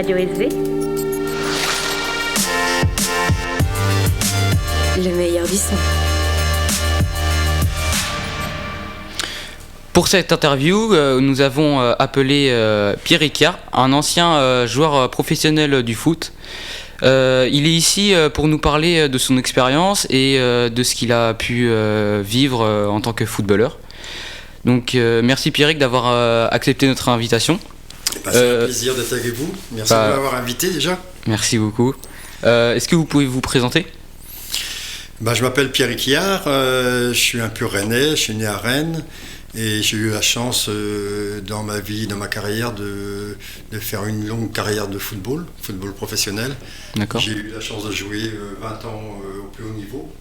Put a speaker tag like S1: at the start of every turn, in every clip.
S1: Radio SV. Le meilleur du son.
S2: Pour cette interview, nous avons appelé Pierre Ricard, un ancien joueur professionnel du foot. Il est ici pour nous parler de son expérience et de ce qu'il a pu vivre en tant que footballeur. Donc merci Pierrick d'avoir accepté notre invitation.
S3: C'est un plaisir d'être avec vous. Merci de m'avoir invité déjà.
S2: Merci beaucoup. Est-ce que vous pouvez vous présenter ?
S3: Je m'appelle Pierre Ricard, je suis un pur Rennais, je suis né à Rennes et j'ai eu la chance dans ma vie, dans ma carrière de faire une longue carrière de football professionnel.
S2: D'accord.
S3: J'ai eu la chance de jouer 20 ans au plus haut niveau.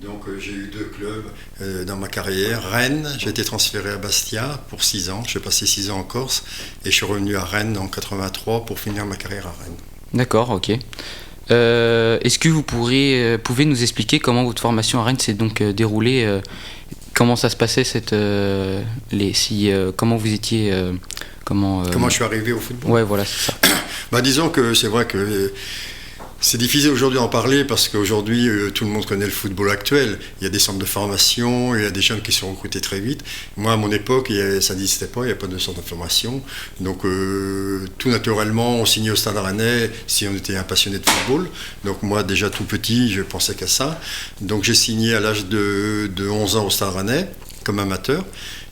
S3: Donc j'ai eu 2 clubs dans ma carrière. Rennes, j'ai été transféré à Bastia pour 6 ans. J'ai passé 6 ans en Corse et je suis revenu à Rennes en 83 pour finir ma carrière à Rennes. D'accord,
S2: ok. Est-ce que vous pouvez nous expliquer comment votre formation à Rennes s'est donc déroulée, comment ça se passait comment vous étiez comment
S3: je suis arrivé au football ?
S2: Ouais, voilà, c'est ça.
S3: Disons que c'est vrai que c'est difficile aujourd'hui d'en parler parce qu'aujourd'hui tout le monde connaît le football actuel. Il y a des centres de formation, il y a des jeunes qui sont recrutés très vite. Moi à mon époque ça n'existait pas, il n'y avait pas de centre de formation. Donc tout naturellement on signait au Stade Rennais si on était un passionné de football. Donc moi déjà tout petit je pensais qu'à ça. Donc j'ai signé à l'âge de 11 ans au Stade Rennais comme amateur.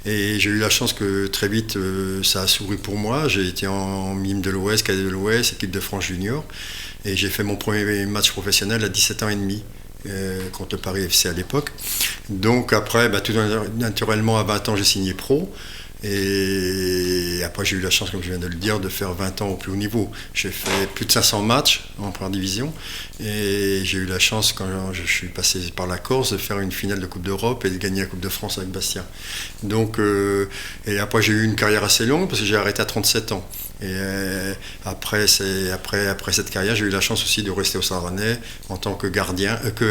S3: Et j'ai eu la chance que très vite ça a souri pour moi. J'ai été en mime de l'Ouest, cadet de l'Ouest, équipe de France junior. Et j'ai fait mon premier match professionnel à 17 ans et demi contre le Paris FC à l'époque. Donc après, tout naturellement à 20 ans j'ai signé pro. Et après j'ai eu la chance, comme je viens de le dire, de faire 20 ans au plus haut niveau. J'ai fait plus de 500 matchs en première division. Et j'ai eu la chance, quand je suis passé par la Corse, de faire une finale de Coupe d'Europe et de gagner la Coupe de France avec Bastia. Donc, et après j'ai eu une carrière assez longue parce que j'ai arrêté à 37 ans. Et après cette carrière, j'ai eu la chance aussi de rester au Stade Rennais en tant que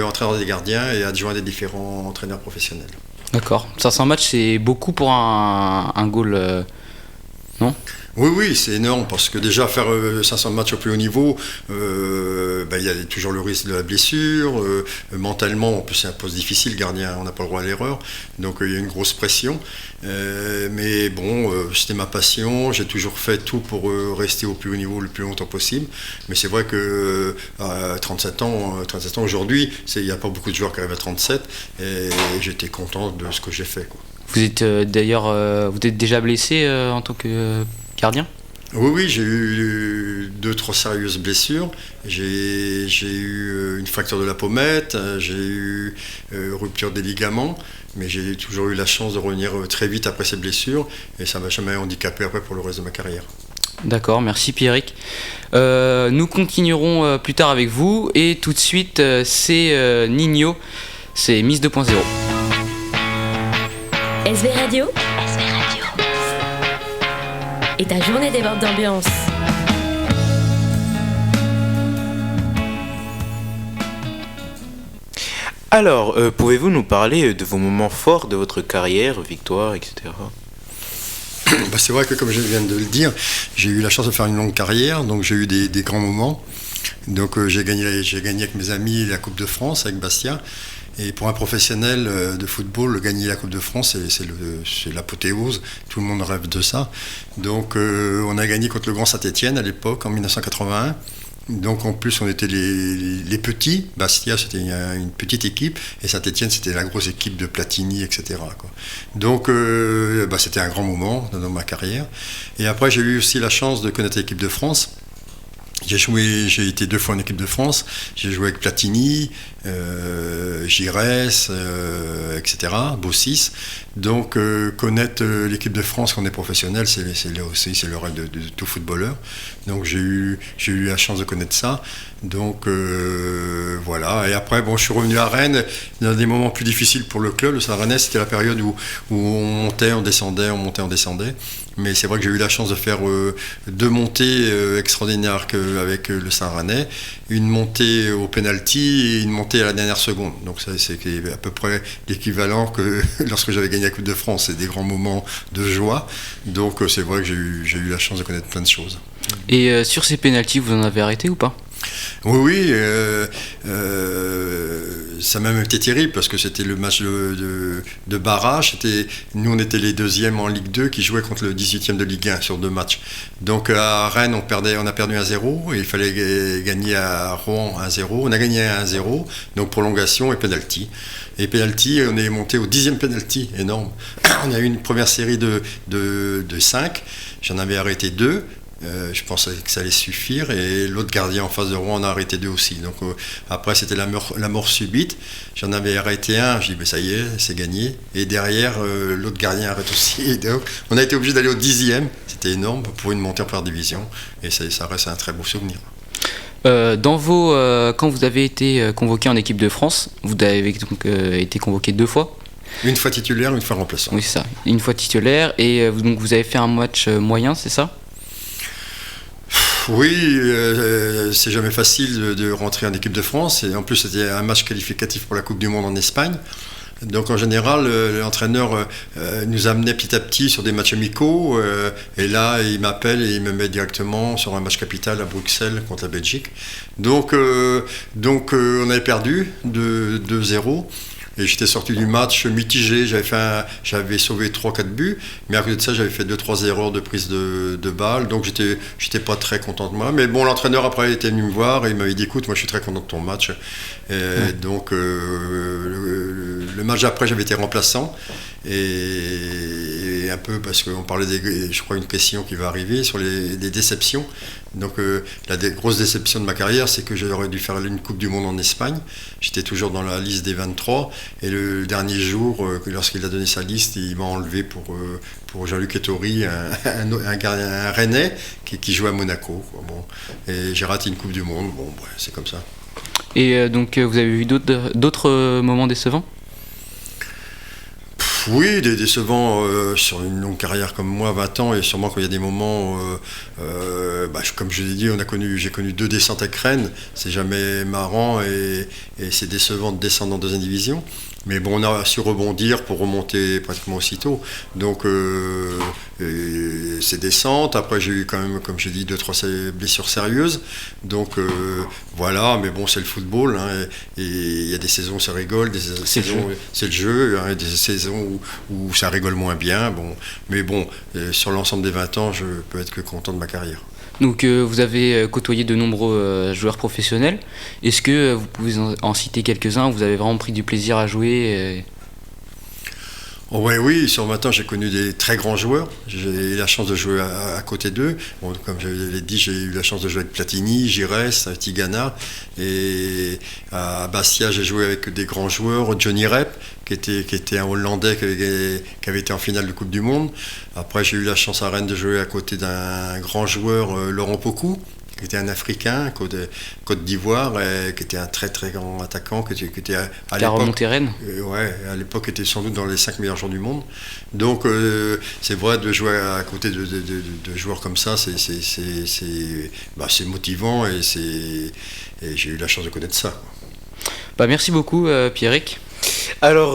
S3: entraîneur des gardiens et adjoint des différents entraîneurs professionnels.
S2: D'accord. 500 matchs, c'est beaucoup pour un goal, non ?
S3: Oui, c'est énorme parce que déjà faire 500 matchs au plus haut niveau, il y a toujours le risque de la blessure. Mentalement, en plus c'est un poste difficile, gardien, on n'a pas le droit à l'erreur, donc il y a une grosse pression. Mais bon, c'était ma passion, j'ai toujours fait tout pour rester au plus haut niveau le plus longtemps possible. Mais c'est vrai que à 37 ans aujourd'hui, il n'y a pas beaucoup de joueurs qui arrivent à 37 et j'étais content de ce que j'ai fait, quoi.
S2: Vous êtes vous êtes déjà blessé en tant que gardien ?
S3: Oui, j'ai eu 2-3 sérieuses blessures. J'ai eu une fracture de la pommette, j'ai eu rupture des ligaments, mais j'ai toujours eu la chance de revenir très vite après ces blessures et ça ne m'a jamais handicapé après pour le reste de ma carrière.
S2: D'accord, merci Pierrick. Nous continuerons plus tard avec vous et tout de suite c'est Nino, c'est Miss 2.0.
S1: SV Radio et ta journée déborde d'ambiance.
S4: Alors, pouvez-vous nous parler de vos moments forts de votre carrière, victoire, etc.
S3: C'est vrai que comme je viens de le dire, j'ai eu la chance de faire une longue carrière, donc j'ai eu des grands moments. Donc j'ai gagné avec mes amis la Coupe de France avec Bastia. Et pour un professionnel de football, gagner la Coupe de France, c'est l'apothéose. Tout le monde rêve de ça. Donc on a gagné contre le Grand Saint-Étienne à l'époque, en 1981. Donc en plus on était les petits. Bastia c'était une petite équipe et Saint-Étienne c'était la grosse équipe de Platini, etc., quoi. Donc c'était un grand moment dans ma carrière. Et après j'ai eu aussi la chance de connaître l'équipe de France. J'ai été 2 fois en équipe de France, j'ai joué avec Platini, Giresse, etc., Bossis. Donc connaître l'équipe de France quand on est professionnel, c'est le rêve de tout footballeur. Donc j'ai eu la chance de connaître ça. Donc voilà. Et après, je suis revenu à Rennes dans des moments plus difficiles pour le club. Le Stade Rennais, c'était la période où on montait, on descendait. Mais c'est vrai que j'ai eu la chance de faire 2 montées extraordinaires avec le Stade Rennais. Une montée au penalty et une montée à la dernière seconde. Donc ça, c'est à peu près l'équivalent que lorsque j'avais gagné la Coupe de France. C'est des grands moments de joie. Donc c'est vrai que j'ai eu la chance de connaître plein de choses.
S2: Et sur ces pénaltys, vous en avez arrêté ou pas?
S3: Oui, ça m'a même été terrible parce que c'était le match de barrage. Nous, on était les deuxièmes en Ligue 2 qui jouaient contre le 18e de Ligue 1 sur 2 matchs. Donc à Rennes, on a perdu 1-0 et il fallait gagner à Rouen 1-0. On a gagné 1-0, donc prolongation et penalty. Et penalty, on est monté au 10e penalty, énorme. On a eu une première série de 5, j'en avais arrêté 2. Je pensais que ça allait suffire et l'autre gardien en face de Rouen en a arrêté 2 aussi. Donc après c'était la mort subite. J'en avais arrêté un, je dis mais ça y est, c'est gagné. Et derrière l'autre gardien arrête aussi. Et donc, on a été obligé d'aller au 10e, c'était énorme pour une montée en première division et ça reste un très beau souvenir.
S2: Quand vous avez été convoqué en équipe de France, vous avez donc été convoqué 2 fois.
S3: Une fois titulaire, une fois remplaçant.
S2: Oui, c'est ça. Une fois titulaire et donc vous avez fait un match moyen, c'est ça?
S3: Oui, c'est jamais facile de rentrer en équipe de France. Et en plus, c'était un match qualificatif pour la Coupe du Monde en Espagne. Donc en général, l'entraîneur nous amenait petit à petit sur des matchs amicaux. Et là, il m'appelle et il me met directement sur un match capital à Bruxelles contre la Belgique. Donc on avait perdu de 2-0. Et j'étais sorti du match mitigé, j'avais sauvé 3-4 buts, mais à côté de ça, j'avais fait 2-3 erreurs de prise de balle, donc j'étais pas très content de moi. Mais bon, l'entraîneur après était venu me voir et il m'avait dit écoute, moi je suis très content de ton match. Et donc le match après, j'avais été remplaçant. Et un peu parce qu'on parlait je crois une question qui va arriver sur les déceptions. Donc la grosse déception de ma carrière, c'est que j'aurais dû faire une Coupe du Monde en Espagne. J'étais toujours dans la liste des 23 et le dernier jour, lorsqu'il a donné sa liste, il m'a enlevé pour Jean-Luc Ettori, un Rennais qui jouait à Monaco, quoi. Bon. Et j'ai raté une Coupe du Monde, bon, ouais, c'est comme ça.
S2: Et donc vous avez eu d'autres moments décevants?
S3: Oui, décevants sur une longue carrière comme moi, 20 ans, et sûrement qu'il y a des moments, comme je l'ai dit, j'ai connu 2 descentes avec Rennes, c'est jamais marrant et c'est décevant de descendre en 2e division. Mais bon, on a su rebondir pour remonter pratiquement aussitôt. Donc, ces descentes. Après, j'ai eu quand même, comme j'ai dit, 2-3 blessures sérieuses. Donc, voilà. Mais bon, c'est le football. Hein, et il y a des saisons où ça rigole, des saisons, c'est le jeu. Hein, et des saisons où ça rigole moins bien. Bon, mais bon, sur l'ensemble des 20 ans, je peux être que content de ma carrière.
S2: Donc vous avez côtoyé de nombreux joueurs professionnels. Est-ce que vous pouvez en citer quelques-uns où vous avez vraiment pris du plaisir à jouer
S3: Oh ouais, oui, sur 20 ans, j'ai connu des très grands joueurs. J'ai eu la chance de jouer à côté d'eux. Bon, comme je l'ai dit, j'ai eu la chance de jouer avec Platini, Giresse, Tigana. Et à Bastia, j'ai joué avec des grands joueurs. Johnny Rep, qui était un Hollandais qui avait été en finale de Coupe du Monde. Après, j'ai eu la chance à Rennes de jouer à côté d'un grand joueur, Laurent Pokou, qui était un Africain, Côte d'Ivoire, qui était un très très grand attaquant, qui était à l'époque,
S2: remonté Rennes.
S3: Ouais, à l'époque était sans doute dans les 5 meilleurs joueurs du monde. Donc c'est vrai, de jouer à côté de joueurs comme ça, c'est motivant et j'ai eu la chance de connaître ça.
S2: Merci beaucoup Pierrick.
S4: Alors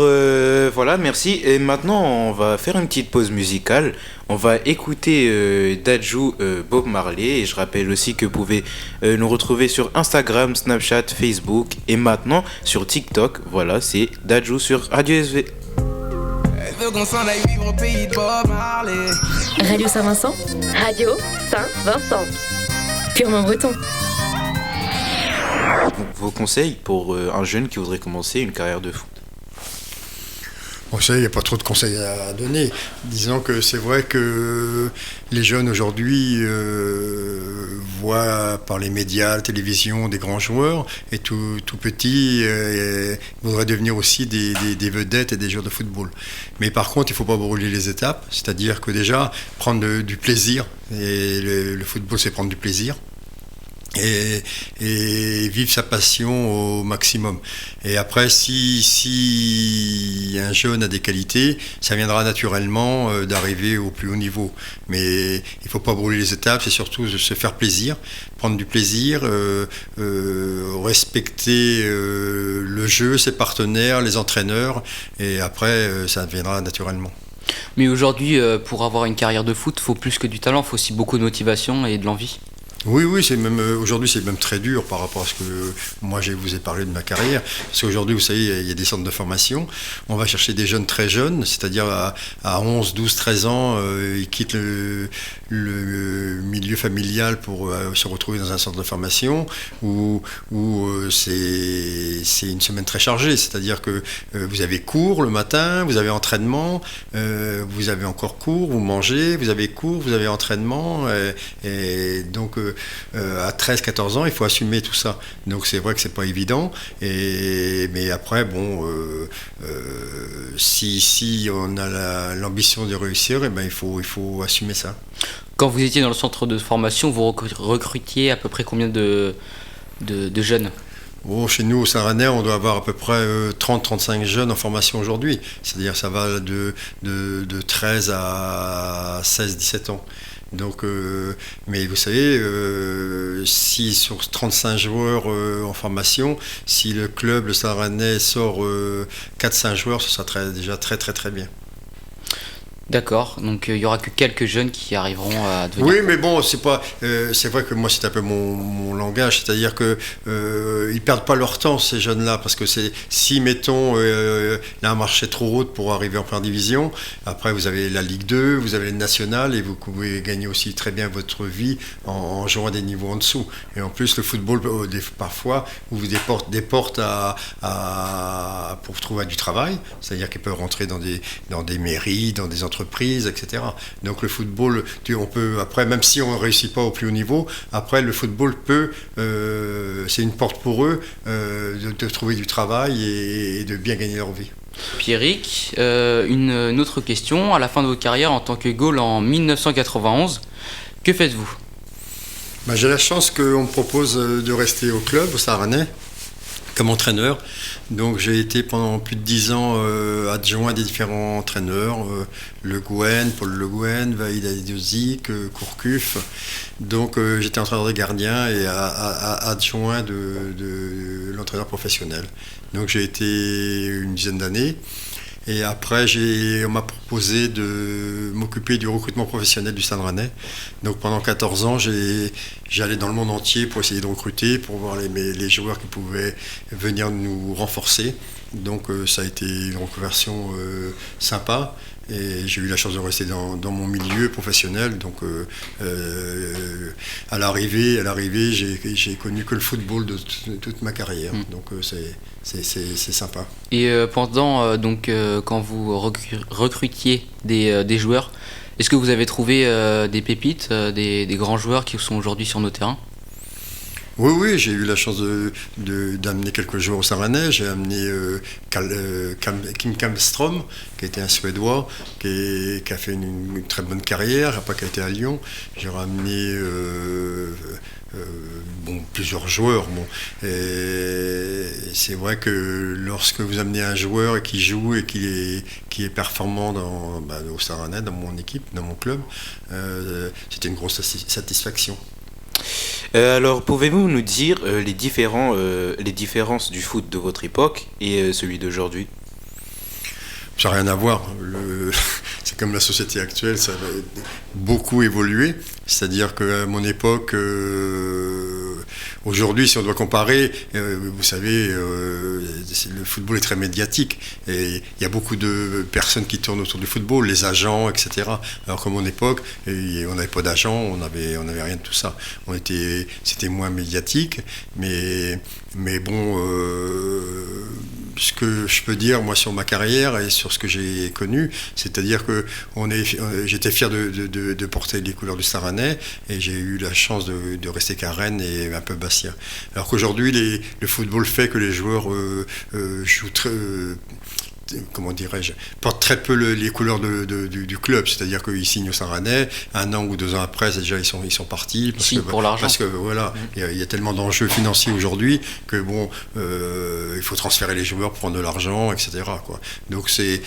S4: voilà, merci. Et maintenant, on va faire une petite pause musicale. On va écouter Dadju Bob Marley. Et je rappelle aussi que vous pouvez nous retrouver sur Instagram, Snapchat, Facebook et maintenant sur TikTok. Voilà, c'est Dadju sur Radio SV.
S1: Radio Saint-Vincent. Radio Saint-Vincent. Purement breton.
S4: Vos conseils pour un jeune qui voudrait commencer une carrière de foot?
S3: Bon, ça, il n'y a pas trop de conseils à donner. Disons que c'est vrai que les jeunes aujourd'hui voient par les médias, la télévision, des grands joueurs, et tout petits voudraient devenir aussi des vedettes et des joueurs de football. Mais par contre, il ne faut pas brûler les étapes, c'est-à-dire que déjà, prendre du plaisir, et le football, c'est prendre du plaisir. Et vivre sa passion au maximum. Et après, si un jeune a des qualités, ça viendra naturellement d'arriver au plus haut niveau. Mais il ne faut pas brûler les étapes, c'est surtout de se faire plaisir, prendre du plaisir, respecter le jeu, ses partenaires, les entraîneurs, et après, ça viendra naturellement.
S2: Mais aujourd'hui, pour avoir une carrière de foot, il faut plus que du talent, il faut aussi beaucoup de motivation et de l'envie.
S3: Oui, c'est même aujourd'hui c'est même très dur par rapport à ce que moi je vous ai parlé de ma carrière. Parce qu'aujourd'hui, vous savez, il y a des centres de formation. On va chercher des jeunes très jeunes, c'est-à-dire à 11, 12, 13 ans, ils quittent le milieu familial pour se retrouver dans un centre de formation où c'est une semaine très chargée. C'est-à-dire que vous avez cours le matin, vous avez entraînement, vous avez encore cours, vous mangez, vous avez cours, vous avez entraînement. Et donc à 13-14 ans, il faut assumer tout ça. Donc c'est vrai que c'est pas évident. Mais après, bon, si on a l'ambition de réussir, eh ben, il faut assumer ça.
S2: Quand vous étiez dans le centre de formation, vous recrutiez à peu près combien de jeunes?
S3: Chez nous, au Saint-Rennais, on doit avoir à peu près 30-35 jeunes en formation aujourd'hui. C'est-à-dire ça va de 13 à 16-17 ans. Donc, mais vous savez, si sur 35 joueurs en formation, si le club, le Saint-Rennais, sort 4-5 joueurs, ce sera déjà très très très bien.
S2: D'accord, donc il y aura que quelques jeunes qui arriveront à devenir.
S3: Oui, mais bon, c'est pas. C'est vrai que moi, c'est un peu mon langage, c'est-à-dire que ils perdent pas leur temps ces jeunes-là, parce que si mettons là un marché trop haut pour arriver en première division, après vous avez la Ligue 2, vous avez le National, et vous pouvez gagner aussi très bien votre vie en jouant à des niveaux en dessous. Et en plus, le football parfois ouvre des portes pour trouver du travail, c'est-à-dire qu'ils peuvent rentrer dans des mairies, dans des entreprises, etc. Donc le football, on peut après, même si on ne réussit pas au plus haut niveau, après le football peut, c'est une porte pour eux de trouver du travail et de bien gagner leur vie.
S2: Pierrick, une autre question. À la fin de votre carrière en tant que goal en 1991, que faites-vous?
S3: J'ai la chance qu'on me propose de rester au club, au Saint-Rennais, comme entraîneur. Donc j'ai été pendant plus de 10 ans adjoint des différents entraîneurs, Le Gouen, Paul Le Gouen, Vaïd Aidiozik, Courcuf. Donc j'étais entraîneur des gardiens et adjoint de l'entraîneur professionnel. Donc j'ai été une dizaine d'années. Et après, on m'a proposé de m'occuper du recrutement professionnel du Stade Rennais. Donc pendant 14 ans, j'allais dans le monde entier pour essayer de recruter, pour voir les joueurs qui pouvaient venir nous renforcer. Donc ça a été une reconversion sympa. Et j'ai eu la chance de rester dans mon milieu professionnel. Donc à l'arrivée, j'ai connu que le football de toute ma carrière. Donc c'est sympa.
S2: Et pendant quand vous recrutiez des joueurs, est-ce que vous avez trouvé des pépites, des grands joueurs qui sont aujourd'hui sur nos terrains?
S3: Oui, j'ai eu la chance d'amener quelques joueurs au Saint-Rennais. J'ai amené Kim Kallström, qui était un Suédois, qui a fait une très bonne carrière, après qui a été à Lyon. J'ai ramené plusieurs joueurs. Et c'est vrai que lorsque vous amenez un joueur et qui joue et qui est performant au Saint-Rennais, dans mon équipe, dans mon club, c'était une grosse satisfaction.
S4: Alors, pouvez-vous nous dire les différences du foot de votre époque et celui d'aujourd'hui?
S3: Ça n'a rien à voir. C'est comme la société actuelle, ça va beaucoup évoluer. C'est-à-dire qu'à mon époque, aujourd'hui, si on doit comparer, vous savez, le football est très médiatique. Et il y a beaucoup de personnes qui tournent autour du football, les agents, etc. Alors qu'à mon époque, on n'avait pas d'agents, on n'avait rien de tout ça. C'était moins médiatique, mais bon... ce que je peux dire moi sur ma carrière et sur ce que j'ai connu, c'est-à-dire que j'étais fier de porter les couleurs du Stade Rennais et j'ai eu la chance de rester qu'à Rennes et un peu Bastia. Alors qu'aujourd'hui le football fait que les joueurs jouent très... comment dirais-je, portent très peu les couleurs du club, c'est-à-dire qu'ils signent au Saint-Rennais, 1 an ou 2 ans après, déjà ils sont partis
S2: pour l'argent.
S3: Parce que voilà, il y a tellement d'enjeux financiers aujourd'hui que il faut transférer les joueurs pour prendre de l'argent, etc. quoi. Donc c'est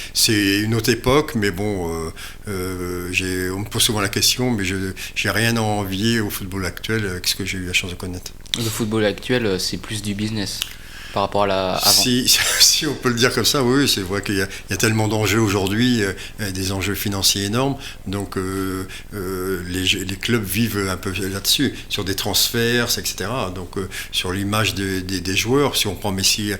S3: une autre époque, mais bon, on me pose souvent la question, mais j'ai rien à envier au football actuel avec ce que j'ai eu la chance de connaître.
S2: Le football actuel, c'est plus du business. par rapport à avant.
S3: Si on peut le dire comme ça, oui, c'est vrai qu'il y a tellement d'enjeux aujourd'hui, des enjeux financiers énormes, donc les clubs vivent un peu là-dessus, sur des transferts, etc. Donc sur l'image des joueurs, si on prend Messi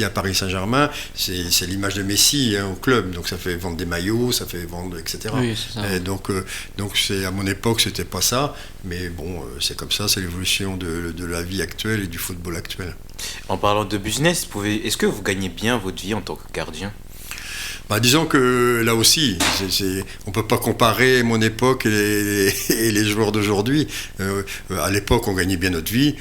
S3: à Paris Saint-Germain, c'est l'image de Messi au club, donc ça fait vendre des maillots, ça fait vendre, etc.
S2: Oui, c'est ça.
S3: Et donc à mon époque, c'était pas ça, mais bon, c'est comme ça, c'est l'évolution de la vie actuelle et du football actuel.
S4: En parlant de business, est-ce que vous gagnez bien votre vie en tant que gardien?
S3: Disons que là aussi, on ne peut pas comparer mon époque et les joueurs d'aujourd'hui. À l'époque, on gagnait bien notre vie.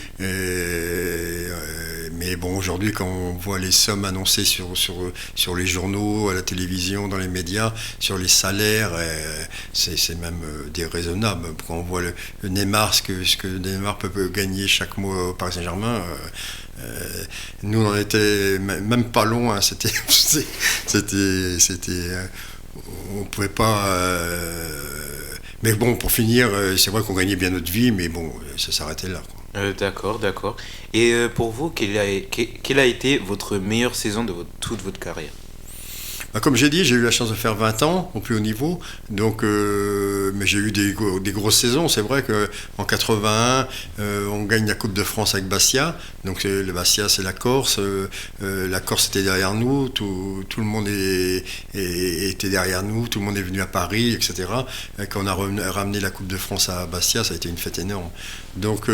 S3: Mais bon, aujourd'hui, quand on voit les sommes annoncées sur les journaux, à la télévision, dans les médias, sur les salaires, c'est même déraisonnable. Quand on voit le Neymar, ce que Neymar peut gagner chaque mois au Paris Saint-Germain, nous on était même pas loin. On pouvait pas. Mais bon, pour finir, c'est vrai qu'on gagnait bien notre vie, mais bon, ça s'arrêtait là, quoi.
S4: D'accord. Et pour vous, quelle a été votre meilleure saison de toute votre carrière?
S3: Comme j'ai dit, j'ai eu la chance de faire 20 ans au plus haut niveau, donc, mais j'ai eu des grosses saisons. C'est vrai qu'en 81, on gagne la Coupe de France avec Bastia, donc le Bastia c'est la Corse était derrière nous, tout le monde était derrière nous, tout le monde est venu à Paris, etc. Et quand on a ramené la Coupe de France à Bastia, ça a été une fête énorme. Donc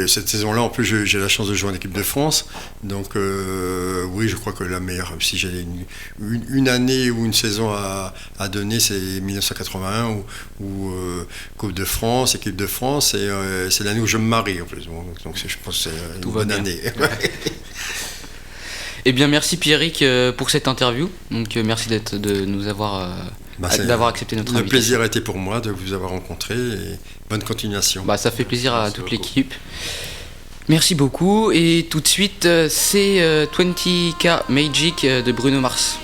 S3: cette saison-là, en plus j'ai la chance de jouer en équipe de France, donc oui, je crois que la meilleure, si j'ai une année ou une saison à donner, c'est 1981 où Coupe de France, équipe de France, et c'est l'année où je me marie en plus. Bon, donc je pense que c'est une bonne année.
S2: Eh bien, merci Pierrick pour cette interview. Donc merci de nous avoir d'avoir accepté notre invitation.
S3: Le plaisir a été pour moi de vous avoir rencontré et bonne continuation.
S2: Ça fait plaisir à toute l'équipe. Merci beaucoup, et tout de suite c'est 20K Magic de Bruno Mars.